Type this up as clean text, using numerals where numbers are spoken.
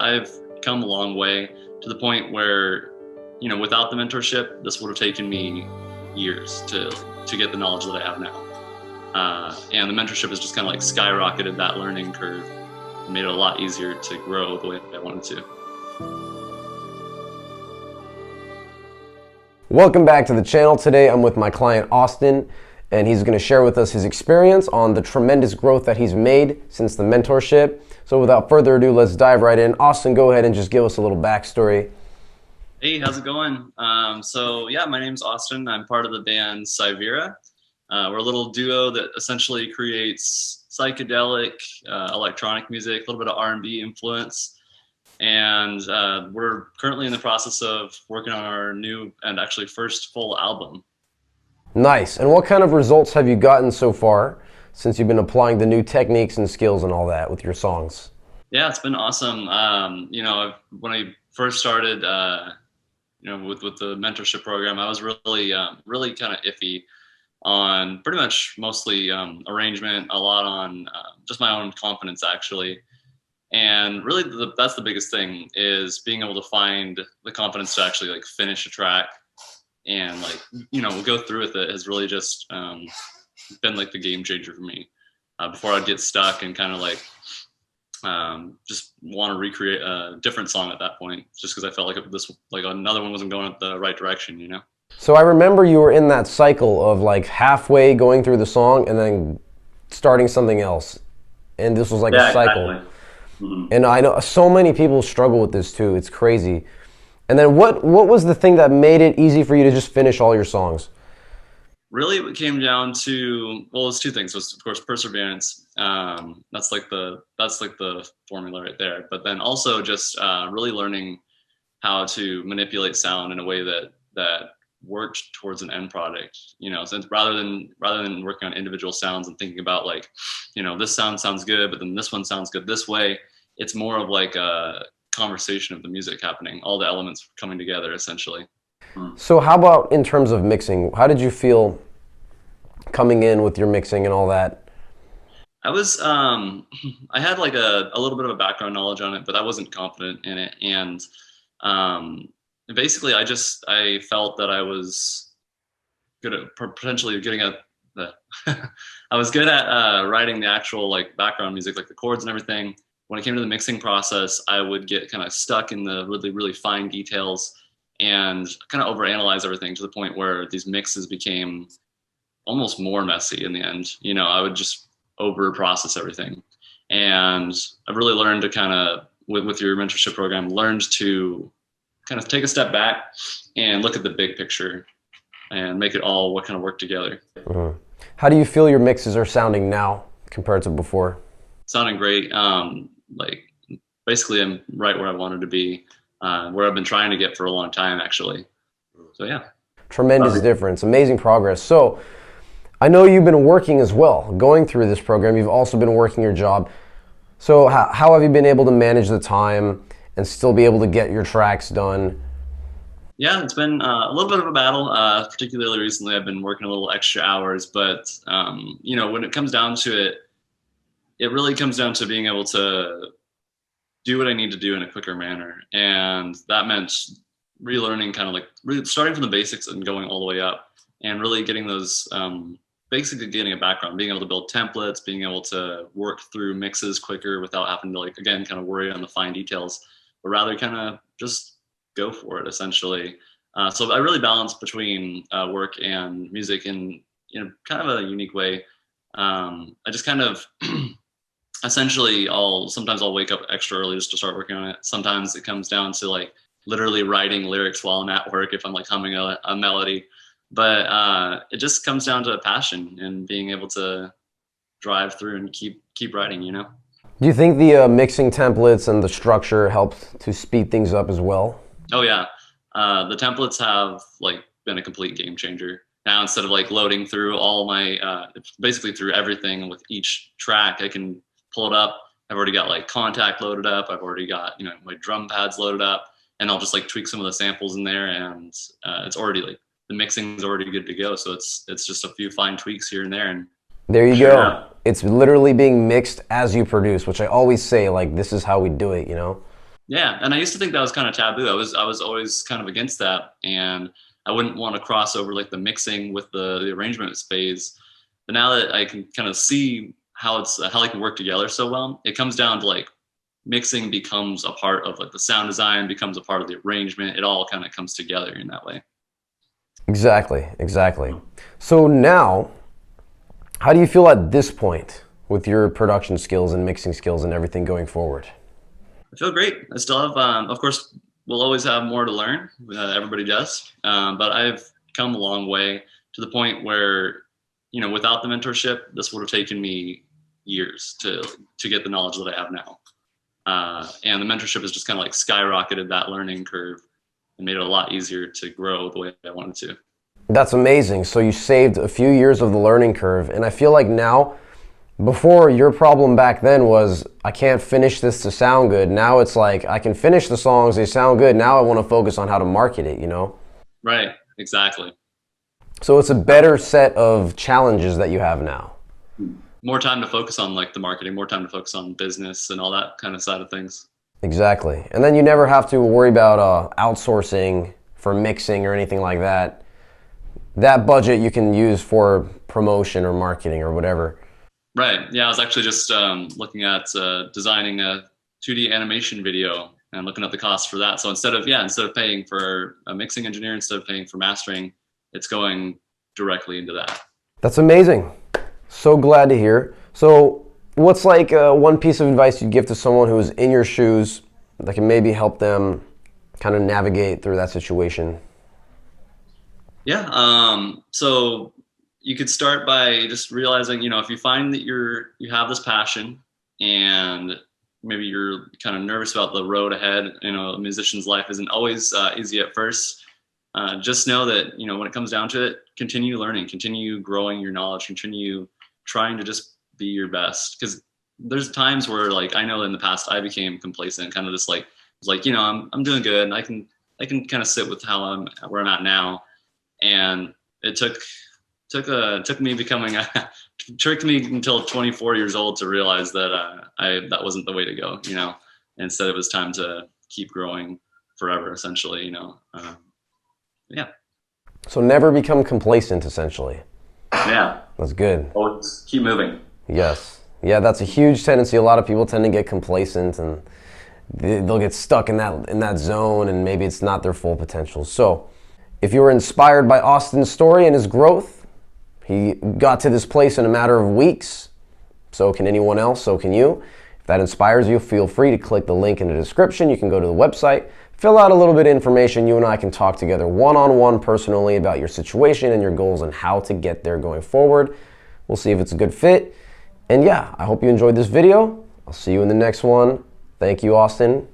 I've come a long way to the point where, without the mentorship, this would have taken me years to get the knowledge that I have now. And the mentorship has just kind of like skyrocketed that learning curve and made it a lot easier to grow the way I wanted to. Welcome back to the channel. Today I'm with my client Austin, and he's going to share with us his experience on the tremendous growth that he's made since the mentorship. So without further ado, let's dive right in. Austin, go ahead and just give us a little backstory. Hey, how's it going? My name's Austin. I'm part of the band Cyvera. We're a little duo that essentially creates psychedelic electronic music, a little bit of R&B influence. And we're currently in the process of working on our new and actually first full album. Nice. And what kind of results have you gotten so far since you've been applying the new techniques and skills and all that with your songs? Yeah, it's been awesome. When I first started, with the mentorship program, I was really kind of iffy on pretty much mostly arrangement, a lot on just my own confidence actually. And really that's the biggest thing, is being able to find the confidence to actually like finish a track and go through with it has really just been like the game changer for me. Before I'd get stuck and kind of just want to recreate a different song at that point, just because I felt like another one wasn't going the right direction, So I remember you were in that cycle of like halfway going through the song and then starting something else. And this was like a cycle. Exactly. Mm-hmm. And I know so many people struggle with this too. It's crazy. And then what was the thing that made it easy for you to just finish all your songs? Really, it came down to, well, it's two things. So it's, of course, perseverance. That's like the formula right there. But then also just really learning how to manipulate sound in a way that worked towards an end product. Since rather than working on individual sounds and thinking about this sounds good, but then this one sounds good this way. It's more of like a conversation of the music happening, all the elements coming together essentially. So how about in terms of mixing? How did you feel coming in with your mixing and all that? I was, I had like a little bit of a background knowledge on it, but I wasn't confident in it. And basically I felt that I was good at potentially getting at the, I was good at writing the actual like background music, like the chords and everything. When it came to the mixing process, I would get kind of stuck in the really, really fine details and kind of overanalyze everything to the point where these mixes became almost more messy in the end. I would just over process everything. And I've really learned to kind of, with your mentorship program, learned to kind of take a step back and look at the big picture and make it all kind of work together. Mm-hmm. How do you feel your mixes are sounding now compared to before? Sounding great. Basically I'm right where I wanted to be, where I've been trying to get for a long time actually. So yeah. Tremendous difference, amazing progress. So I know you've been working as well, going through this program. You've also been working your job. So how have you been able to manage the time and still be able to get your tracks done? Yeah, it's been a little bit of a battle. Particularly recently, I've been working a little extra hours. But when it comes down to it, it really comes down to being able to do what I need to do in a quicker manner, and that meant relearning, kind of like really starting from the basics and going all the way up, and really getting those basically getting a background, being able to build templates, being able to work through mixes quicker without having to kind of worry on the fine details, but rather kind of just go for it essentially. So I really balance between work and music in kind of a unique way. I just kind of essentially sometimes I'll wake up extra early just to start working on it. Sometimes it comes down to like literally writing lyrics while I'm at work if I'm like humming a melody. But it just comes down to passion and being able to drive through and keep writing, Do you think the mixing templates and the structure helped to speed things up as well? Oh yeah. The templates have been a complete game changer. Now instead of loading through all my, basically through everything with each track, I can pull it up. I've already got Contact loaded up. I've already got, my drum pads loaded up, and I'll just tweak some of the samples in there, and it's already the mixing's already good to go. So it's just a few fine tweaks here and there, and there you go. It's literally being mixed as you produce, which I always say, this is how we do it, Yeah, and I used to think that was kind of taboo. I was always kind of against that, and I wouldn't want to cross over like the mixing with the arrangement phase. But now that I can kind of see how they can work together so well, it comes down to like mixing becomes a part of like the sound design, becomes a part of the arrangement. It all kind of comes together in that way. Exactly, exactly. So now, how do you feel at this point with your production skills and mixing skills and everything going forward? I feel great. I still have, of course, we'll always have more to learn. Everybody does, but I've come a long way to the point where, without the mentorship, this would have taken me years to get the knowledge that I have now. And the mentorship has just kind of like skyrocketed that learning curve and made it a lot easier to grow the way I wanted to. That's amazing. So you saved a few years of the learning curve, and I feel like now, before your problem back then was I can't finish this to sound good. Now it's like I can finish the songs, they sound good. Now I want to focus on how to market it, Right, exactly. So it's a better set of challenges that you have now. More time to focus on like the marketing, more time to focus on business and all that kind of side of things. Exactly. And then you never have to worry about outsourcing for mixing or anything like that. That budget you can use for promotion or marketing or whatever. Right. Yeah, I was actually just looking at designing a 2D animation video and looking at the cost for that. So instead of paying for a mixing engineer, instead of paying for mastering, it's going directly into that. That's amazing. So glad to hear. So what's like one piece of advice you'd give to someone who is in your shoes that can maybe help them kind of navigate through that situation? Yeah. So you could start by just realizing, if you find that you have this passion and maybe you're kind of nervous about the road ahead, a musician's life isn't always easy at first. Just know that, when it comes down to it, continue learning, continue growing your knowledge, continue trying to just be your best. Because there's times where like, I know in the past I became complacent, kind of just like, was like, I'm doing good and I can kind of sit with where I'm at now. And it took me becoming tricked me until 24 years old to realize that that wasn't the way to go. Instead it was time to keep growing forever, essentially. Yeah. So never become complacent, essentially. Yeah. That's good. Always keep moving. Yes. Yeah, that's a huge tendency. A lot of people tend to get complacent and they'll get stuck in that zone and maybe it's not their full potential. So if you were inspired by Austin's story and his growth, he got to this place in a matter of weeks. So can anyone else, so can you. If that inspires you, feel free to click the link in the description. You can go to the website, fill out a little bit of information. You and I can talk together one-on-one personally about your situation and your goals and how to get there going forward. We'll see if it's a good fit. And yeah, I hope you enjoyed this video. I'll see you in the next one. Thank you, Austin.